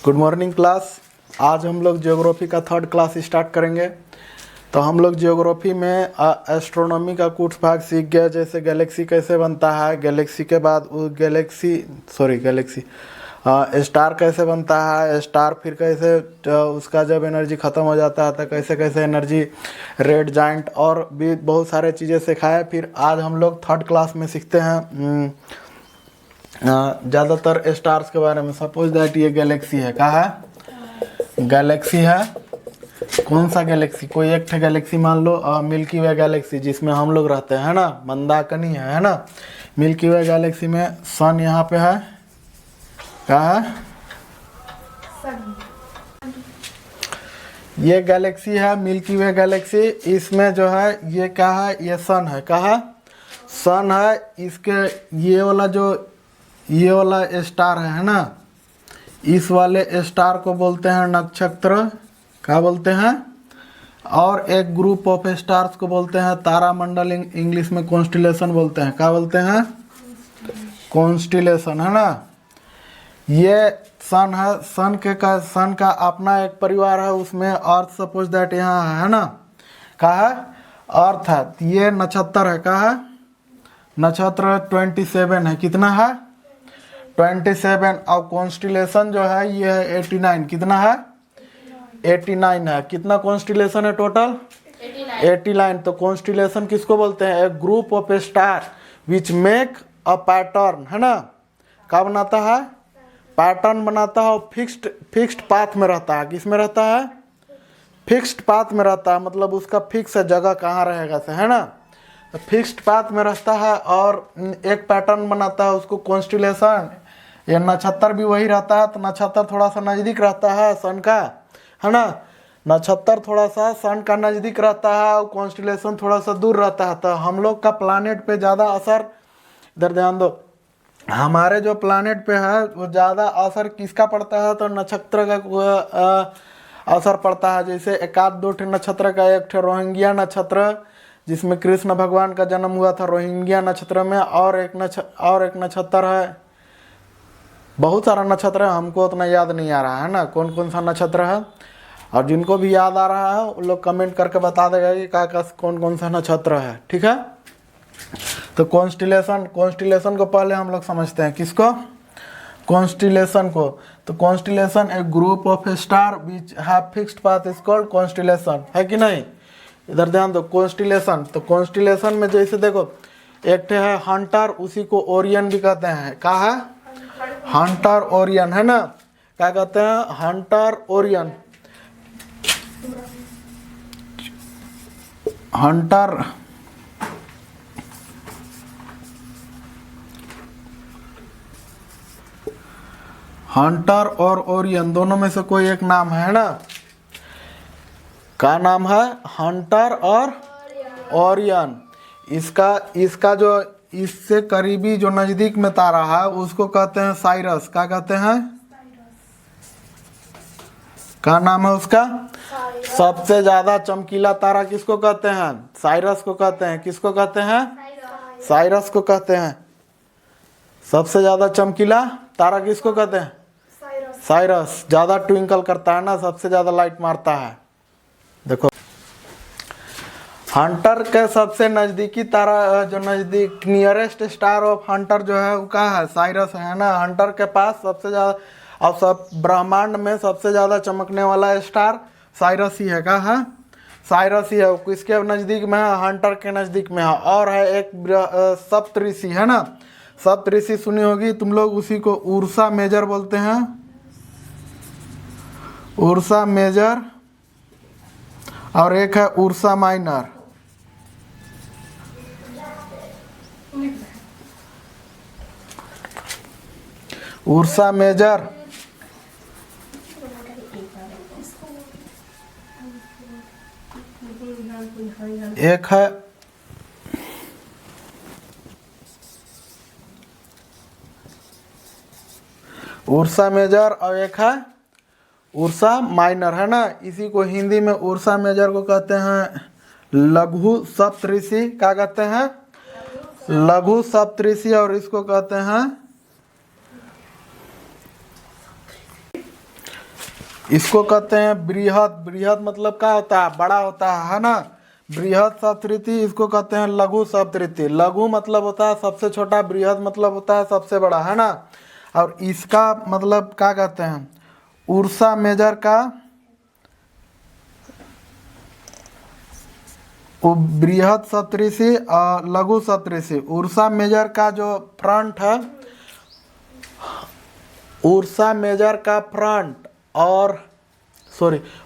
Good morning class. आज हम लोग ज्योग्राफी का थर्ड क्लास स्टार्ट करेंगे। तो हम लोग ज्योग्राफी में एस्ट्रोनॉमी का कुछ भाग सीख गए, जैसे गैलेक्सी कैसे बनता है, गैलेक्सी के बाद वो गैलेक्सी स्टार कैसे बनता है, स्टार फिर कैसे उसका जब एनर्जी ख़त्म हो जाता है तो कैसे कैसे एनर्जी, रेड जाइंट और भी बहुत सारे चीज़ें सिखाए। फिर आज हम लोग थर्ड क्लास में सीखते हैं ज़्यादातर स्टार्स के बारे में। सपोज दैट ये गैलेक्सी है, क्या है? गैलेक्सी है। कौन सा गैलेक्सी? कोई एक ठे गैलेक्सी मान लो, मिल्की वे गैलेक्सी जिसमें हम लोग रहते हैं, है ना, मंदाकिनी है ना। मिल्की वे गैलेक्सी में सन यहाँ पे है, क्या है? ये गैलेक्सी है मिल्की वे गैलेक्सी। इसमें जो है ये क्या है? ये सन है, क्या है? सन है। इसके ये वाला स्टार है ना, इस वाले स्टार को बोलते हैं नक्षत्र, क्या बोलते हैं? और एक ग्रुप ऑफ स्टार्स को बोलते हैं तारामंडल, इंग्लिश में कॉन्स्टिलेशन बोलते हैं। क्या बोलते हैं? कॉन्स्टिलेशन, है ना। ये सन है। सन का अपना एक परिवार है, उसमें अर्थ सपोज दैट यहाँ है ना, क्या है? अर्थ है। ये नक्षत्र है, क्या है? नक्षत्र 27 है। कितना है? 27। और कॉन्स्टिलेशन जो है ये है 89। कितना है? 89 है। कितना कॉन्स्टिलेशन है टोटल? 89। तो कॉन्स्टिलेशन किसको बोलते हैं? एक group of star which make a pattern, है ना। क्या बनाता है? पैटर्न बनाता है और फिक्स्ड पाथ में रहता है। किस में रहता है? फिक्स्ड पाथ में रहता है, मतलब उसका फिक्स जगह कहाँ रहेगा से, है ना। तो फिक्स्ड पाथ में रहता है और एक पैटर्न बनाता है, उसको कॉन्स्टिलेशन। ये नक्षत्र भी वही रहता है। तो नक्षत्र थोड़ा सा नज़दीक रहता है सन का, है ना। नक्षत्र थोड़ा सा सन का नज़दीक रहता है और कॉन्स्टिलेशन थोड़ा सा दूर रहता है। तो हम लोग का प्लानेट पे ज़्यादा असर, इधर ध्यान दो, हमारे जो प्लानेट पे है वो ज़्यादा असर किसका पड़ता है? तो नक्षत्र का असर पड़ता है। जैसे एक आध दो नक्षत्र का, एक ठे रोहिंग्या नक्षत्र जिसमें कृष्ण भगवान का जन्म हुआ था रोहिंग्या नक्षत्र में, और एक नक्षत्र है। बहुत सारा नक्षत्र है, हमको उतना याद नहीं आ रहा है ना कौन कौन सा नक्षत्र है। और जिनको भी याद आ रहा है वो लोग कमेंट करके बता देगा कि क्या कौन कौन सा नक्षत्र है, ठीक है। तो कॉन्स्टिलेशन को पहले हम लोग समझते हैं। किसको? कॉन्स्टिलेशन को। तो कॉन्स्टिलेशन एक group of star which have fixed path is called constellation, है कि नहीं? इधर ध्यान दो, कॉन्स्टिलेशन। तो कॉन्स्टिलेशन में जैसे देखो, एक ठे है हंटर, उसी को ओरियन भी कहते हैं। क्या है? हंटर ओरियन, है ना। क्या कहते हैं? Hunter Orion. हंटर और ओरियन दोनों में से कोई एक नाम है ना। क्या नाम है? हंटर और ओरियन। इसका जो इससे करीबी जो नजदीक में तारा है उसको कहते हैं साइरस। क्या कहते हैं? क्या नाम है उसका? सबसे ज्यादा चमकीला तारा किसको कहते हैं? साइरस को कहते हैं। किसको कहते हैं? साइरस को कहते हैं। सबसे ज्यादा चमकीला तारा किसको कहते हैं? साइरस। ज्यादा ट्विंकल करता है ना, सबसे ज्यादा लाइट मारता है। देखो, हंटर के सबसे नजदीकी तारा, जो नजदीक नियरेस्ट स्टार ऑफ हंटर जो है वो क्या है? साइरस है ना। हंटर के पास सबसे ज्यादा, और सब ब्रह्मांड में सबसे ज्यादा चमकने वाला स्टार साइरस ही है। क्या है? साइरस ही है। किसके नजदीक में है? हंटर के नजदीक में है। और है एक सप्तऋषि, है ना। सप्तऋषि सुनी होगी तुम लोग, उसी को उर्सा मेजर बोलते हैं। Ursa major. और एक है उर्सा माइनर। उर्सा मेजर एक है, उर्सा मेजर, और एक है उर्सा माइनर, है ना। इसी को हिंदी में उर्सा मेजर को कहते हैं लघु सप्तऋषि। क्या कहते हैं? लघु सप्तऋषि। और इसको कहते हैं इसको कहते हैं बृहद। बृहद मतलब क्या होता है? बड़ा होता है ना। बृहद सप्तऋषि इसको कहते हैं लघु सप्तऋषि। लघु मतलब होता है सबसे छोटा, बृहद मतलब होता है सबसे बड़ा, है ना। और इसका मतलब क्या कहते हैं? उर्सा मेजर का बृहद सप्तऋषि और लघु सप्तऋषि। उर्सा मेजर का जो फ्रंट है, उर्सा मेजर का फ्रंट और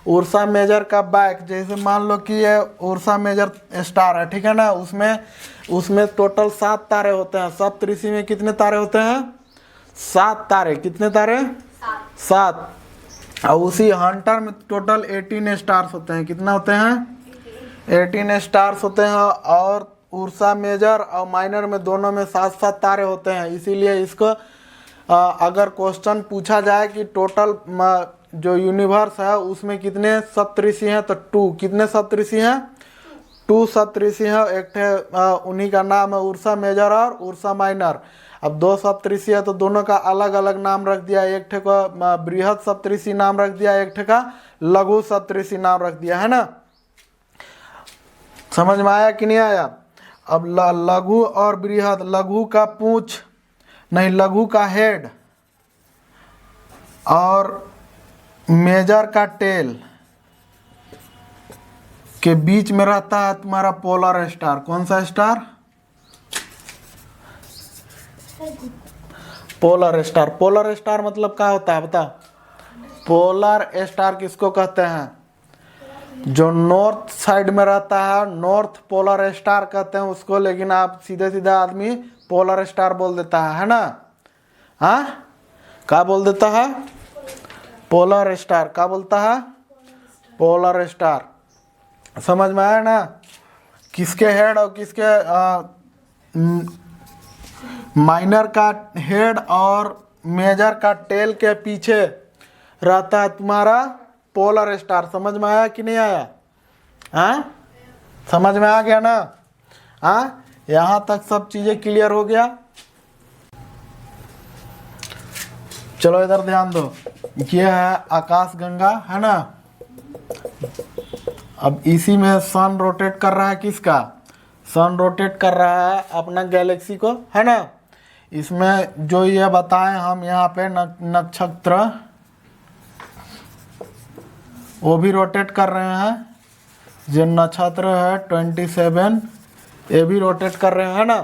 उर्सा मेजर का बैक, जैसे मान लो कि ये उर्सा मेजर स्टार है, ठीक है ना। उसमें टोटल 7 तारे होते हैं। सप्तऋषि में कितने तारे होते हैं? 7 तारे। कितने तारे? 7। और उसी हंटर में टोटल 18 स्टार्स होते हैं। कितना होते हैं? 18 स्टार्स होते हैं। और उर्सा मेजर और माइनर में दोनों में 7-7 तारे होते हैं। इसीलिए इसको अगर क्वेश्चन पूछा जाए कि टोटल जो यूनिवर्स है उसमें कितने सप्तऋषि हैं, तो 2। कितने सप्तऋषि हैं? 2 सप्तऋषि हैं। एक थे उन्हीं का नाम है उर्सा मेजर और उर्सा माइनर। अब 2 सप्तऋषि है तो दोनों का अलग अलग नाम रख दिया। एक ठे को बृहद सप्तऋषि नाम रख दिया, एक ठे का लघु सप्तऋषि नाम रख दिया, है ना। समझ में आया कि नहीं आया? अब लघु और बृहद, लघु का पूंछ नहीं, लघु का हेड और मेजर का टेल के बीच में रहता है तुम्हारा पोलर स्टार। कौन सा star? Polar star. Polar star मतलब क्या होता है बता? पोलर स्टार किसको कहते हैं? जो नॉर्थ साइड में रहता है, नॉर्थ पोलर स्टार कहते हैं उसको। लेकिन आप सीधे सीधे आदमी पोलर स्टार बोल देता है ना। हाँ, क्या बोल देता है? Polar star. क्या बोलता है? Polar star. समझ में आया ना? किसके हेड और किसके माइनर का हेड और मेजर का टेल के पीछे रहता है तुम्हारा पोलर स्टार। समझ में आया कि नहीं आया? हाँ, समझ में आ गया ना? हाँ, यहाँ तक सब चीजें क्लियर हो गया। चलो इधर ध्यान दो। ये है आकाश गंगा, है ना। अब इसी में सन रोटेट कर रहा है। किसका? सन रोटेट कर रहा है अपना गैलेक्सी को, है ना। इसमें जो ये बताएं हम यहाँ पे नक्षत्र वो भी रोटेट कर रहे हैं। जो नक्षत्र है 27 ये भी रोटेट कर रहे हैं ना।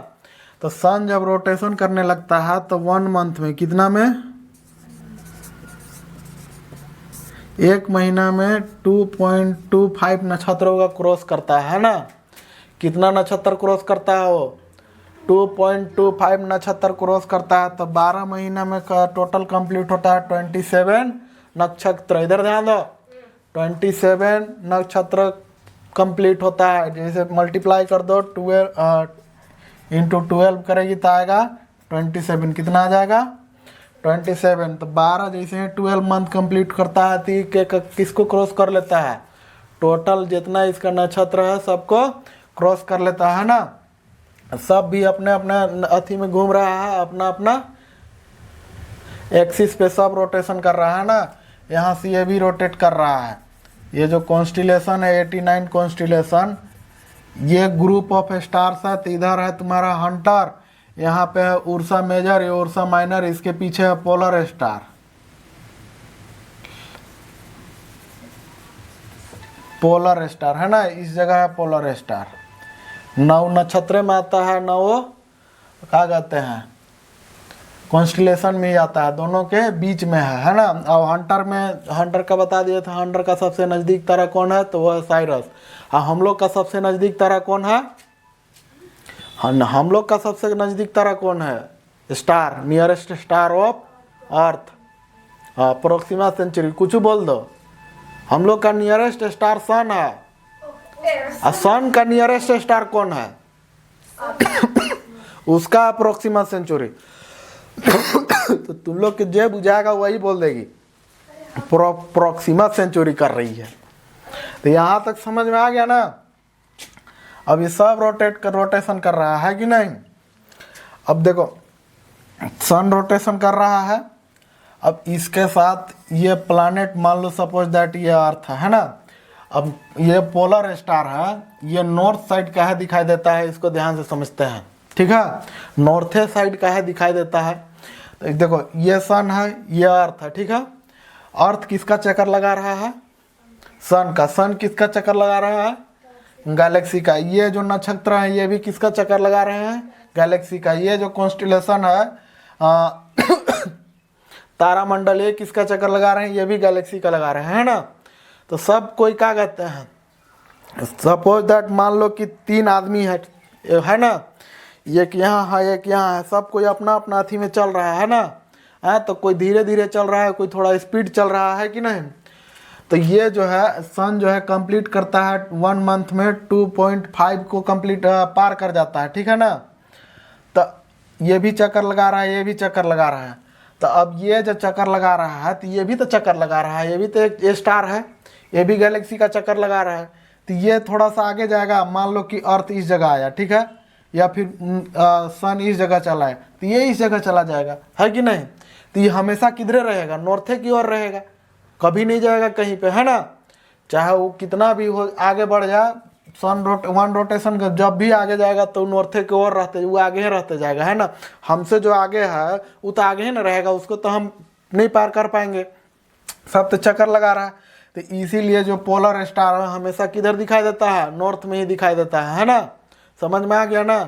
तो सन जब रोटेशन करने लगता है तो 1 मंथ में, कितना में? 1 महीना में 2.25 नक्षत्रों का क्रॉस करता है ना। कितना नक्षत्र क्रॉस करता है वो? 2.25 नक्षत्र क्रॉस करता है। तो 12 महीना में टोटल कंप्लीट होता है 27 नक्षत्र। इधर ध्यान दो, 27 नक्षत्र कंप्लीट होता है। जैसे मल्टीप्लाई कर दो, 12 इंटू 12 करेगी तो आएगा 27। कितना आ जाएगा? 27। तो 12 जैसे 12 मंथ कंप्लीट करता है तो किसको क्रॉस कर लेता है? टोटल जितना इसका नक्षत्र है सबको क्रॉस कर लेता है ना। सब भी अपने अपने अथी में घूम रहा है, अपना अपना एक्सिस पे सब रोटेशन कर रहा है ना। यहाँ से ये भी रोटेट कर रहा है। ये जो कॉन्स्टिलेशन है 89 कॉन्स्टिलेशन, ये ग्रुप ऑफ स्टार्स है। तो इधर है तुम्हारा हंटर, यहाँ पे है उर्सा मेजर, ये उर्सा माइनर, इसके पीछे है पोलर स्टार। पोलर स्टार है ना, इस जगह है पोलर स्टार। 9 नक्षत्र में आता है, 9 क्या कहते हैं कॉन्स्टिलेशन में ही आता है, दोनों के बीच में है ना। और हंटर में, हंटर का बता दिया था, हंटर का सबसे नज़दीक तारा कौन है? तो वह है साइरस। और हम लोग का सबसे नज़दीक तारा कौन है? हम लोग का सबसे नज़दीक तारा कौन है? Star, nearest star of earth, Proxima Centauri. कुछ बोल दो। हम लोग का नियरेस्ट स्टार सन है। और सन का नियरेस्ट स्टार कौन है? उसका प्रोक्सिमा सेंचुरी। तो तुम लोग के जे बुझाएगा वही बोल देगी प्रोक्सिमा सेंचुरी कर रही है। तो यहाँ तक समझ में आ गया ना। अब ये सब रोटेशन कर रहा है कि नहीं। अब देखो सन रोटेशन कर रहा है अब इसके साथ ये प्लैनेट मान लो सपोज दैट ये अर्थ है ना। अब ये पोलर स्टार है, ये नॉर्थ साइड का है दिखाई देता है, इसको ध्यान से समझते हैं, ठीक है। नॉर्थ साइड का है दिखाई देता है। तो देखो ये सन है, ये अर्थ है, ठीक है। अर्थ किसका चक्कर लगा रहा है? सन का। सन किसका चक्कर लगा रहा है? गैलेक्सी का। ये जो नक्षत्र है ये भी किसका चक्कर लगा रहे हैं? गैलेक्सी का। ये जो कॉन्स्टिलेशन है तारामंडल, ये किसका चक्कर लगा रहे हैं? ये भी गैलेक्सी का लगा रहे हैं, है ना। तो सब कोई क्या कहते हैं, सपोज दैट मान लो कि 3 आदमी है ना, एक यहाँ है एक यहाँ है, सब कोई अपना अपना अथी में चल रहा है ना। तो कोई धीरे धीरे चल रहा है, कोई थोड़ा स्पीड चल रहा है कि नहीं। तो ये जो है सन जो है कंप्लीट करता है 1 मंथ में 2.5 को कंप्लीट पार कर जाता है, ठीक है ना। तो ये भी चक्कर लगा रहा है, ये भी चक्कर लगा रहा है। तो अब ये जो चक्कर लगा रहा है तो ये भी तो चक्कर लगा रहा है, ये भी तो एक स्टार है, ये भी गैलेक्सी का चक्कर लगा रहा है। तो ये थोड़ा सा आगे जाएगा, मान लो कि अर्थ इस जगह आया, ठीक है, या फिर सन इस जगह चला है, तो ये इस जगह चला जाएगा, है कि नहीं। तो ये हमेशा किधरे रहेगा? नॉर्थे की ओर रहेगा, कभी नहीं जाएगा कहीं पे, है ना। चाहे वो कितना भी हो आगे बढ़ जाए, सन वन रोटेशन का जब भी आगे जाएगा तो नॉर्थे की ओर रहते, वो आगे ही रहते जाएगा, है ना। हमसे जो आगे है वो तो आगे ही ना रहेगा, उसको तो हम नहीं पार कर पाएंगे, सब तो चक्कर लगा रहा है। तो इसीलिए जो पोलर स्टार है हमेशा किधर दिखाई देता है? नॉर्थ में ही दिखाई देता है ना। समझ में आ गया ना।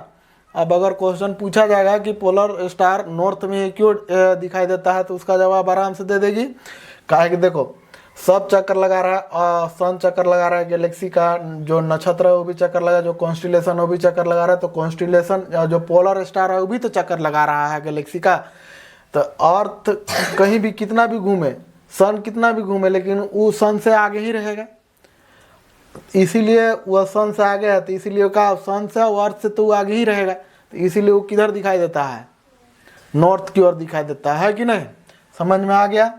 अब अगर क्वेश्चन पूछा जाएगा कि पोलर स्टार नॉर्थ में ही क्यों दिखाई देता है, तो उसका जवाब आराम से दे देगी। काहे कि देखो सब चक्कर लगा रहा है, और सन चक्कर लगा रहा है, गैलेक्सी का जो नक्षत्र है वो भी चक्कर लगा, जो कॉन्स्टिलेशन वो भी चक्कर लगा रहा है। तो कॉन्स्टिलेशन जो पोलर स्टार है वो भी तो चक्कर लगा रहा है गैलेक्सी का। तो अर्थ कहीं भी कितना भी घूमे, सन कितना भी घूमे, लेकिन वो सन से आगे ही रहेगा, इसीलिए वह सन से आगे है। तो इसीलिए कहा सन से और अर्थ से तो वो आगे ही रहेगा, तो इसीलिए वो किधर दिखाई देता है? नॉर्थ की ओर दिखाई देता है कि नहीं। समझ में आ गया।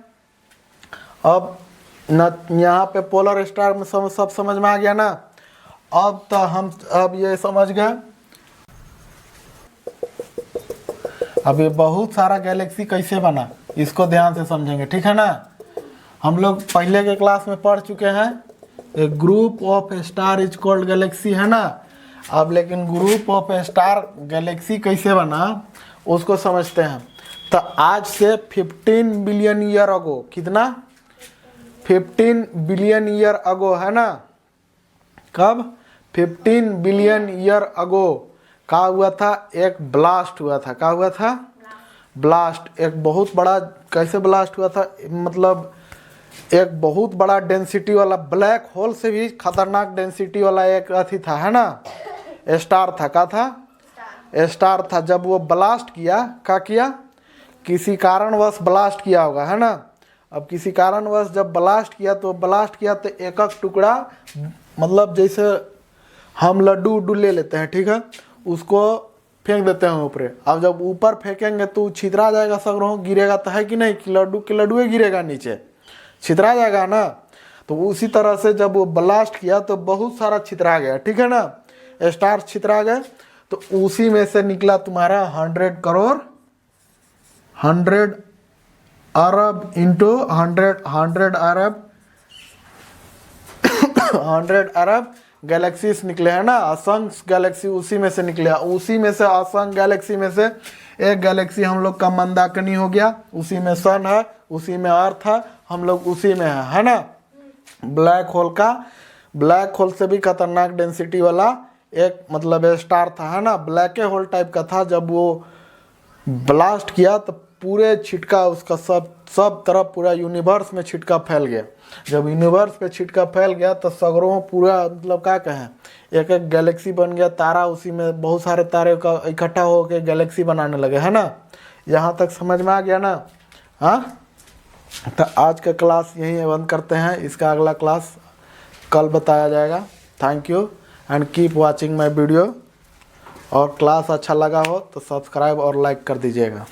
अब न यहाँ पे पोलर स्टार में सब समझ में आ गया ना। अब तो हम अब ये समझ गए, अब ये बहुत सारा गैलेक्सी कैसे बना इसको ध्यान से समझेंगे, ठीक है ना। हम लोग पहले के क्लास में पढ़ चुके हैं, a group of star is called galaxy, है ना। अब लेकिन ग्रुप ऑफ स्टार गैलेक्सी कैसे बना उसको समझते हैं। तो आज से 15 बिलियन ईयर अगो, कितना? 15 बिलियन ईयर अगो, है ना। कब? 15 बिलियन ईयर अगो क्या हुआ था? एक ब्लास्ट हुआ था। क्या हुआ था? ब्लास्ट। एक बहुत बड़ा, कैसे ब्लास्ट हुआ था, मतलब एक बहुत बड़ा डेंसिटी वाला, ब्लैक होल से भी खतरनाक डेंसिटी वाला एक अथी था, है ना, स्टार था। क्या था? स्टार था। जब वो ब्लास्ट किया, क्या किया? किसी कारणवश ब्लास्ट किया होगा, है ना। अब किसी कारणवश जब ब्लास्ट किया तो एक एक टुकड़ा, मतलब जैसे हम लड्डू उड्डू ले लेते हैं, ठीक है, उसको फेंक देते हैं ऊपर। अब जब ऊपर फेंकेंगे तो छितरा जाएगा, सगरों गिरेगा, तो है कि नहीं, कि लड्डू के लड्डू ही गिरेगा, नीचे छितरा जाएगा ना। तो उसी तरह से जब वो ब्लास्ट किया तो बहुत सारा छितरा गया, ठीक है ना, स्टार छितरा गए। तो उसी में से निकला तुम्हारा 100 करोड़, 100 अरब इंटू 100 अरब 100 अरब गैलेक्सीज निकले, है ना। असंख्य गैलेक्सी उसी में से निकले। उसी में से असंख्य गैलेक्सी में से एक गैलेक्सी हम लोग का मंदाकिनी हो गया, उसी में सन है, उसी में अर्थ है, हम लोग उसी में है ना। ब्लैक होल का, ब्लैक होल से भी खतरनाक डेंसिटी वाला एक मतलब स्टार था, है ना, ब्लैक होल टाइप का था। जब वो ब्लास्ट किया तो पूरे छिटका उसका सब तरफ पूरा यूनिवर्स में छिटका फैल गया। जब यूनिवर्स पे छिटका फैल गया तो सगरों पूरा, मतलब क्या कहें, एक एक गैलेक्सी बन गया, तारा उसी में, बहुत सारे तारे का इकट्ठा होकर गैलेक्सी बनाने लगे, है ना। यहाँ तक समझ में आ गया ना। हाँ, तो आज का क्लास यहीं बंद करते हैं, इसका अगला क्लास कल बताया जाएगा। Thank you and keep watching my video. और क्लास अच्छा लगा हो तो सब्सक्राइब और लाइक कर दीजिएगा।